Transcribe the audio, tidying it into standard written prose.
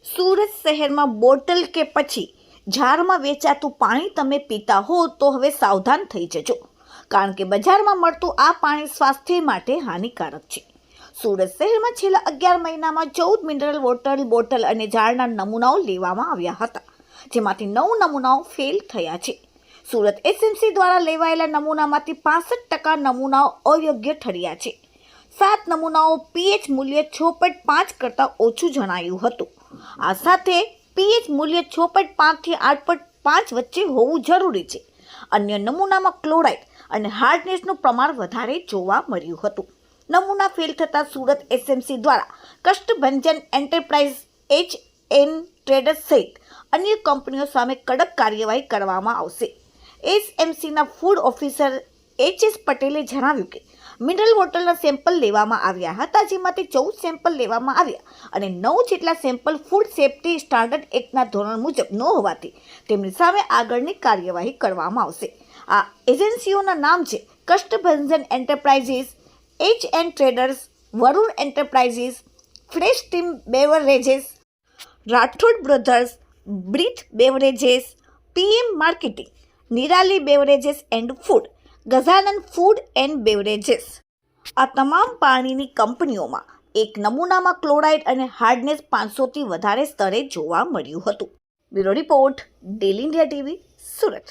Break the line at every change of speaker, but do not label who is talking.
સુરત શહેરમાં બોટલ કે પછી જારમાં વેચાતું પાણી તમે પીતા હો તો હવે સાવધાન થઈ જજો, કારણ કે બજારમાં મળતું આ પાણી સ્વાસ્થ્ય માટે હાનિકારક છે. સુરત શહેરમાં છેલ્લા 11 મહિનામાં 14 મિનરલ વોટર બોટલ અને જારના નમૂનાઓ લેવામાં આવ્યા હતા, જેમાંથી 9 નમૂનાઓ ફેલ થયા છે. સુરત એસએમસી દ્વારા લેવાયેલા નમૂનામાંથી 65% નમૂનાઓ અયોગ્ય ઠર્યા છે. 7 નમૂનાઓ પીએચ મૂલ્ય 6.5 કરતાં ઓછું જણાયું હતું. આ સાથે પીએચ મૂલ્ય 6.5 થી 8.5 વચ્ચે હોવું જરૂરી છે. અન્ય નમૂનામાં ક્લોરાઇડ અને હાર્ડનેસનું પ્રમાણ વધારે જોવા મળ્યું હતું. નમૂના ફેલ થતાં સુરત એસએમસી દ્વારા કષ્ટભંજન એન્ટરપ્રાઇઝ, એચ.એન. ટ્રેડર્સ સહિત અન્ય કંપનીઓ સામે કડક કાર્યવાહી કરવામાં આવશે. એસએમસીના ફૂડ ઓફિસર એચ.એસ. પટેલે જણાવ્યું કે મિનરલ વોટરના સેમ્પલ લેવામાં આવ્યા હતા, જેમાંથી 14 સેમ્પલ લેવામાં આવ્યા અને 9 જેટલા સેમ્પલ ફૂડ સેફ્ટી સ્ટાન્ડર્ડ એક્ટના ધોરણ મુજબ ન હોવાથી તેમની સામે આગળની કાર્યવાહી કરવામાં આવશે. આ એજન્સીઓના નામ છે Kashtbhanjan enterprises, H N. Traders, Varun enterprises, fresh team beverages, Rathod brothers, breath beverages, PM marketing, Nirali beverages and food, Gajanan food and beverages. આ તમામ પાણીની કંપનીઓમાં એક નમૂનામાં ક્લોરાઇડ અને હાર્ડનેસ 500 થી વધારે સ્તરે જોવા મળ્યું હતું. Bureau report, daily India TV, Surat.